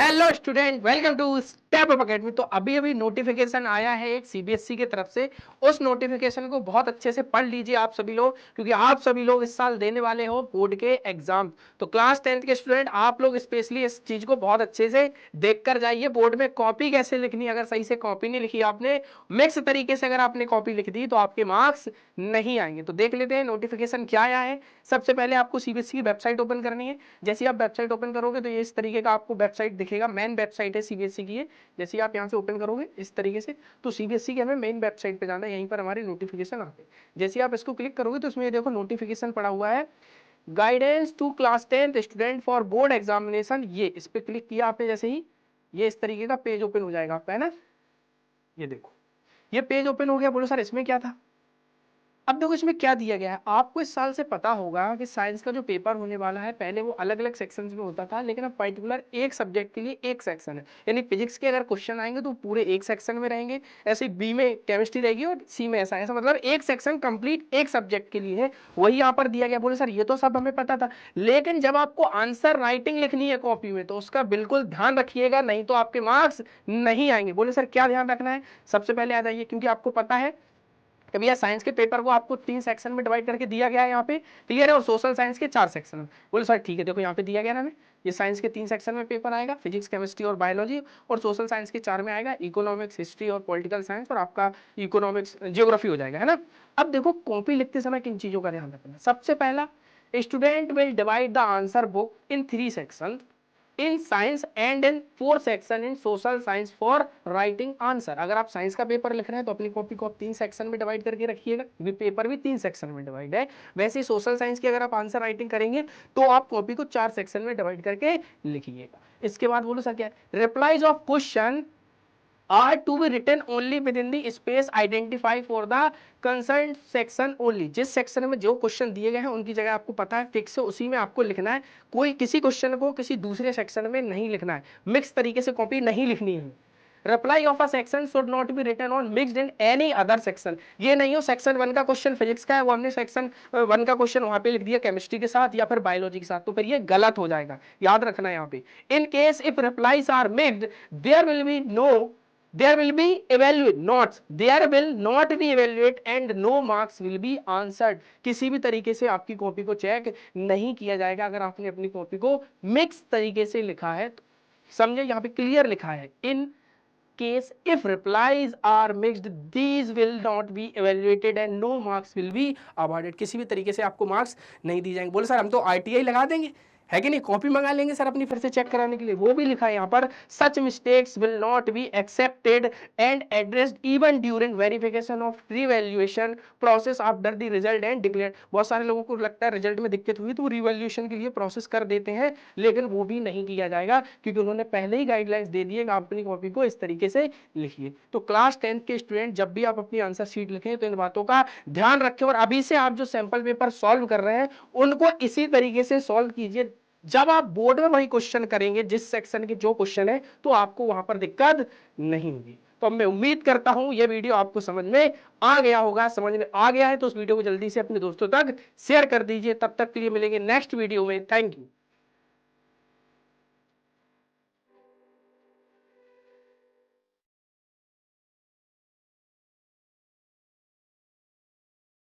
Hello student, welcome to Step Up Academy. तो अभी अभी नोटिफिकेशन आया है एक सीबीएसई की तरफ से। उस नोटिफिकेशन को बहुत अच्छे से पढ़ लीजिए आप सभी लोग, क्योंकि आप सभी लोग इस साल देने वाले हो बोर्ड के एग्जाम। तो क्लास 10th के स्टूडेंट आप लोग स्पेशली इस चीज को बहुत अच्छे से देख कर जाइए। बोर्ड में कॉपी कैसे लिखनी, अगर सही से कॉपी नहीं लिखी आपने, मिक्स तरीके से अगर आपने कॉपी लिख दी तो आपके मार्क्स नहीं आएंगे। तो देख लेते हैं नोटिफिकेशन क्या आया है। सबसे पहले आपको सीबीएसई की वेबसाइट ओपन करनी है। जैसे आप वेबसाइट ओपन करोगे तो ये इस तरीके का आपको वेबसाइट दिखेगा। मेन वेबसाइट है सीबीएसई की है। जैसे आप यहाँ से ओपन करोगे इस तरीके से, तो सीबीएसई के हमें मेन वेबसाइट पे जाना है। यहीं पर हमारे नोटिफिकेशन आते हैं। जैसे आप इसको क्लिक करोगे तो इसमें ये देखो नोटिफिकेशन पड़ा हुआ है, guidance to class 10th student for board examination. ये इस पे क्लिक किया आपने जैसे ही, ये इस तरीके का पेज ओपन हो जाएगा आपका, है ना। ये देखो ये पेज ओपन हो गया। बोलो सर इसमें क्या था। अब देखो इसमें क्या दिया गया है। आपको इस साल से पता होगा कि साइंस का जो पेपर होने वाला है, पहले वो अलग अलग सेक्शंस में होता था, लेकिन अब पर्टिकुलर एक सब्जेक्ट के लिए एक सेक्शन है। यानी फिजिक्स के अगर क्वेश्चन आएंगे तो पूरे एक सेक्शन में रहेंगे। ऐसे बी में केमिस्ट्री रहेगी और सी में ऐसा ऐसा, मतलब एक सेक्शन कंप्लीट एक सब्जेक्ट के लिए है। वही यहाँ पर दिया गया। बोले सर ये तो सब हमें पता था, लेकिन जब आपको आंसर राइटिंग लिखनी है कॉपी में तो उसका बिल्कुल ध्यान रखिएगा, नहीं तो आपके मार्क्स नहीं आएंगे। बोले सर क्या ध्यान रखना है। सबसे पहले आ जाइए, क्योंकि आपको पता है कि भैया साइंस के पेपर को आपको 3 सेक्शन में डिवाइड करके दिया गया है यहाँ पे, क्लियर है। और सोशल साइंस के 4 सेक्शन में। बोले सर ठीक है, देखो यहाँ पे दिया गया ना हमें, ये साइंस के 3 सेक्शन में पेपर आएगा, फिजिक्स केमिस्ट्री और बायोलॉजी। और सोशल साइंस के 4 में आएगा, इकोनॉमिक्स हिस्ट्री और पॉलिटिकल साइंस, और आपका इकोनॉमिक्स जियोग्राफी हो जाएगा, है ना। अब देखो कॉपी लिखते समय किन चीजों का ध्यान रखना। सबसे पहला, student will divide the answer book in 3 section in science and in 4 section in social science for writing answer. अगर आप साइंस का पेपर लिख रहे हैं तो अपनी कॉपी को आप 3 सेक्शन में डिवाइड करके रखिएगा, क्योंकि पेपर भी 3 सेक्शन में डिवाइड है। वैसे ही सोशल साइंस की अगर आप आंसर राइटिंग करेंगे तो आप कॉपी को 4 सेक्शन में डिवाइड करके लिखिएगा। इसके बाद बोलो सर क्या, replies of question are to be written only within the space identified for the concerned section only। जिस सेक्शन में जो क्वेश्चन दिए गए हैं उनकी जगह आपको पता है फिक्स है, उसी में आपको लिखना है। कोई किसी क्वेश्चन को किसी दूसरे सेक्शन में नहीं लिखना है, मिक्स तरीके से कॉपी नहीं लिखनी है। Reply of a section should not be written on mixed in any other section. ये नहीं हो सेक्शन 1 का क्वेश्चन फिजिक्स का है, वो हमने सेक्शन 1 का क्वेश्चन वहां पे लिख दिया केमिस्ट्री के साथ या फिर बायोलॉजी के साथ, तो फिर ये गलत हो जाएगा। याद रखना है यहाँ पे, in case if replies are mixed there will be no, there will be evaluate not, there will not be evaluate and no marks will be answered। किसी भी तरीके से आपकी कॉपी को चेक नहीं किया जाएगा अगर आपने अपनी कॉपी को मिक्स तरीके से लिखा है तो। समझे, यहाँ पे क्लियर लिखा है, इन case if replies are mixed these will not be evaluated and no marks will be awarded। किसी भी तरीके से आपको मार्क्स नहीं दी जाएंगे। बोले सर हम तो आरटीआई लगा देंगे, है कि नहीं, कॉपी मंगा लेंगे सर अपनी फिर से चेक कराने के लिए। वो भी लिखा है यहाँ पर, such mistakes will not be accepted and addressed even during verification of revaluation process after the result and declare. बहुत सारे लोगों को लगता है रिजल्ट में दिक्कत हुई तो वो रिवैल्यूएशन के लिए प्रोसेस कर देते हैं, लेकिन वो भी नहीं किया जाएगा, क्योंकि उन्होंने पहले ही गाइडलाइंस दे दी है कि आप अपनी कॉपी को इस तरीके से लिखिए। तो क्लास 10th के स्टूडेंट जब भी आप अपनी आंसर शीट लिखें तो इन बातों का ध्यान रखें, और अभी से आप जो सैंपल पेपर सॉल्व कर रहे हैं उनको इसी तरीके से सॉल्व कीजिए। जब आप बोर्ड में वही क्वेश्चन करेंगे जिस सेक्शन के जो क्वेश्चन है, तो आपको वहां पर दिक्कत नहीं होगी। तो मैं उम्मीद करता हूं यह वीडियो आपको समझ में आ गया होगा। समझ में आ गया है तो उस वीडियो को जल्दी से अपने दोस्तों तक शेयर कर दीजिए। तब तक के लिए मिलेंगे नेक्स्ट वीडियो में। Thank you.